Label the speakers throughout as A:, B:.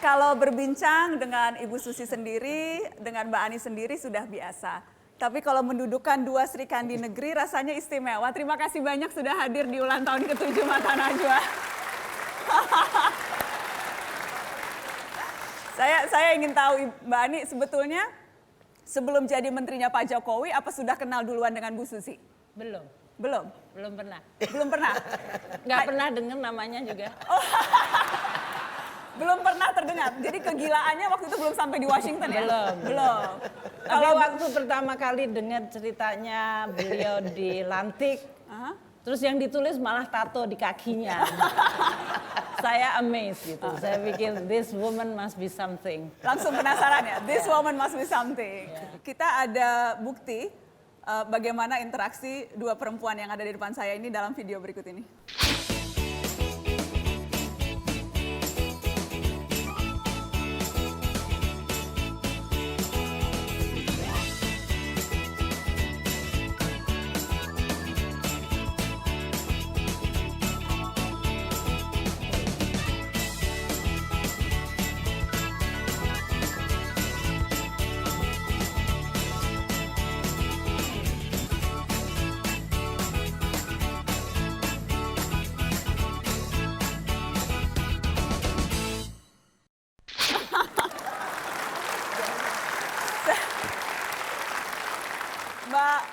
A: Kalau berbincang dengan Ibu Susi sendiri, dengan Mbak Ani sendiri sudah biasa. Tapi kalau mendudukan dua Sri Kandi Negeri rasanya istimewa. Terima kasih banyak sudah hadir di ulang tahun ke-7 Mata Najwa. Saya ingin tahu Mbak Ani sebetulnya sebelum jadi menterinya Pak Jokowi apa sudah kenal duluan dengan Bu Susi?
B: Belum.
A: Belum?
B: Belum pernah.
A: Belum pernah?
B: Nggak pernah dengar namanya juga.
A: Oh. Belum pernah terdengar. Jadi kegilaannya waktu itu belum sampai di Washington ya? Belum.
B: Tapi waktu pertama kali dengar ceritanya beliau dilantik, terus yang ditulis malah tato di kakinya. Saya amazed gitu. Saya pikir this woman must be something.
A: Langsung penasaran ya? This woman must be something. Kita ada bukti bagaimana interaksi dua perempuan yang ada di depan saya ini dalam video berikut ini.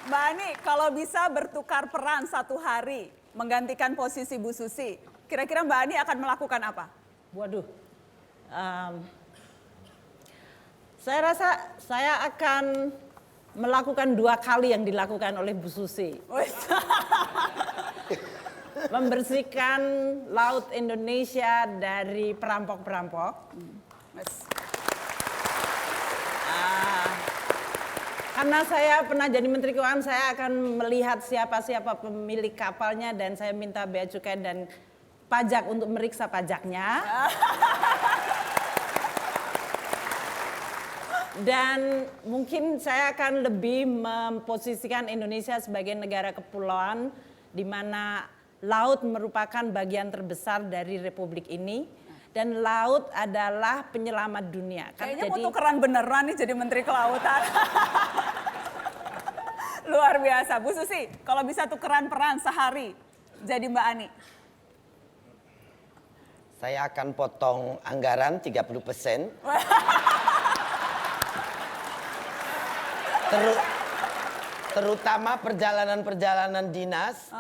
A: Mbak Ani, kalau bisa bertukar peran satu hari menggantikan posisi Bu Susi, kira-kira Mbak Ani akan melakukan apa?
B: Waduh, saya rasa saya akan melakukan 2 kali yang dilakukan oleh Bu Susi. Membersihkan laut Indonesia dari perampok-perampok. Karena saya pernah jadi Menteri Keuangan, saya akan melihat siapa-siapa pemilik kapalnya dan saya minta bea cukai dan pajak untuk meriksa pajaknya. Dan mungkin saya akan lebih memposisikan Indonesia sebagai negara kepulauan di mana laut merupakan bagian terbesar dari Republik ini. Dan laut adalah penyelamat dunia.
A: Kayaknya mau tukeran beneran nih jadi Menteri Kelautan. Luar biasa. Bu Susi, kalau bisa tukeran peran sehari jadi Mbak Ani.
C: Saya akan potong anggaran 30%. Terutama perjalanan-perjalanan dinas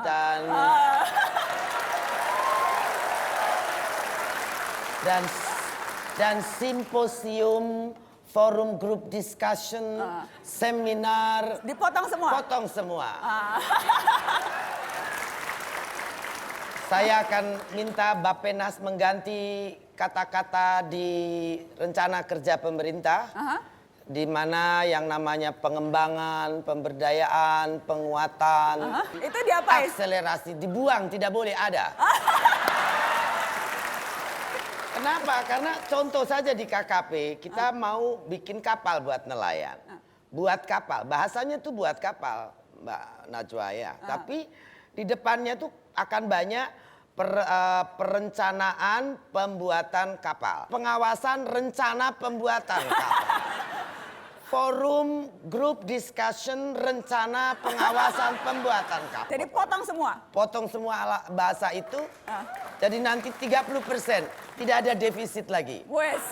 C: dan simposium, forum group discussion, seminar.
A: Dipotong semua?
C: Potong semua. Saya akan minta Bappenas mengganti kata-kata di rencana kerja pemerintah. Di mana yang namanya pengembangan, pemberdayaan, penguatan,
A: itu diapain?
C: Akselerasi, dibuang, tidak boleh ada. Kenapa? Karena contoh saja di KKP, kita mau bikin kapal buat nelayan. Buat kapal, bahasanya tuh buat kapal, Mbak Najwa ya. Tapi di depannya tuh akan banyak perencanaan pembuatan kapal. Pengawasan rencana pembuatan kapal. Forum group discussion rencana pengawasan pembuatan kapal.
A: Jadi potong semua?
C: Potong semua bahasa itu. Jadi nanti 30%, tidak ada defisit lagi.
A: Wes.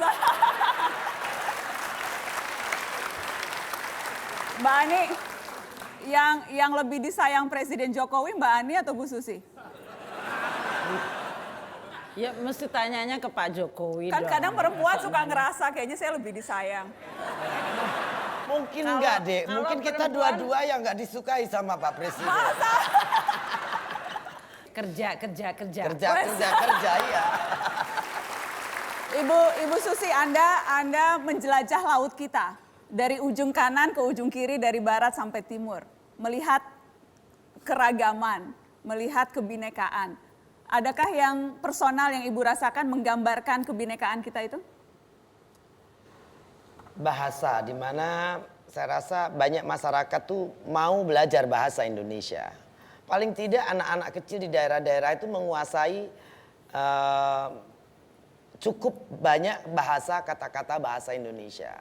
A: Mbak Ani, yang lebih disayang Presiden Jokowi Mbak Ani atau Bu Susi?
B: Ya mesti tanyanya ke Pak Jokowi
A: Kan
B: dong.
A: kadang perempuan suka ngerasa kayaknya saya lebih disayang.
C: Mungkin enggak deh, mungkin kita dua-dua yang enggak disukai sama Pak Presiden.
A: Masa?
B: Kerja.
C: Kerja, ya.
A: Ibu Susi, Anda menjelajah laut kita dari ujung kanan ke ujung kiri, dari barat sampai timur, melihat keragaman, melihat kebinekaan. Adakah yang personal yang Ibu rasakan menggambarkan kebinekaan kita itu?
C: Bahasa, di mana saya rasa banyak masyarakat tuh mau belajar bahasa Indonesia. Paling tidak anak-anak kecil di daerah-daerah itu menguasai cukup banyak bahasa kata-kata bahasa Indonesia.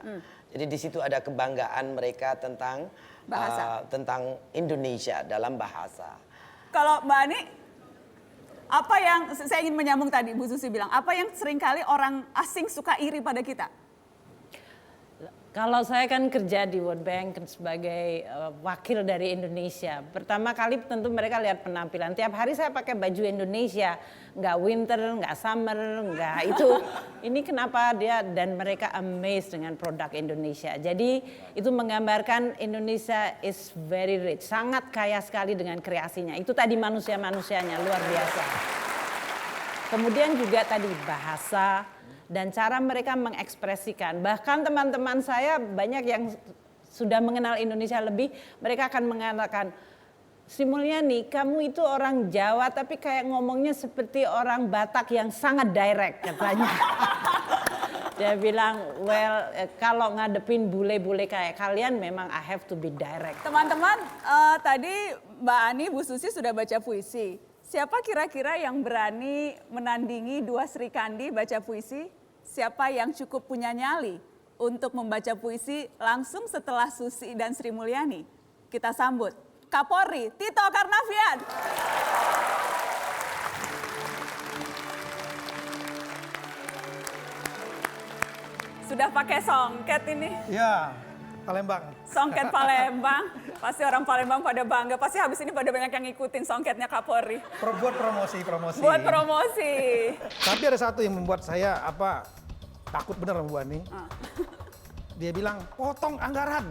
C: Jadi di situ ada kebanggaan mereka tentang
A: Bahasa.
C: tentang Indonesia dalam bahasa.
A: Kalau Mbak Ani, apa yang saya ingin menyambung tadi Bu Susi bilang, apa yang seringkali orang asing suka iri pada kita?
B: Kalau saya kan kerja di World Bank sebagai wakil dari Indonesia. Pertama kali tentu mereka lihat penampilan. Tiap hari saya pakai baju Indonesia. Nggak winter, nggak summer, nggak itu. Ini kenapa dia dan mereka amazed dengan produk Indonesia. Jadi itu menggambarkan Indonesia is very rich. Sangat kaya sekali dengan kreasinya. Itu tadi manusia-manusianya luar biasa. Kemudian juga tadi bahasa dan cara mereka mengekspresikan. Bahkan teman-teman saya banyak yang sudah mengenal Indonesia lebih, mereka akan mengatakan, Sri Mulyani, kamu itu orang Jawa tapi kayak ngomongnya seperti orang Batak yang sangat direct katanya. Dia bilang, well kalau ngadepin bule-bule kayak kalian memang I have to be direct.
A: Teman-teman, tadi Mbak Ani, Bu Susi sudah baca puisi. Siapa kira-kira yang berani menandingi dua Sri Kandi baca puisi? Siapa yang cukup punya nyali untuk membaca puisi langsung setelah Susi dan Sri Mulyani? Kita sambut Kapolri Tito Karnavian. Sudah pakai songket ini.
D: Ya, Palembang.
A: Songket Palembang, pasti orang Palembang pada bangga. Pasti habis ini pada banyak yang ngikutin songketnya Kapolri.
D: Buat promosi.
A: Buat promosi.
D: Tapi ada satu yang membuat saya takut bener sama Bu Ani. Dia bilang potong anggaran.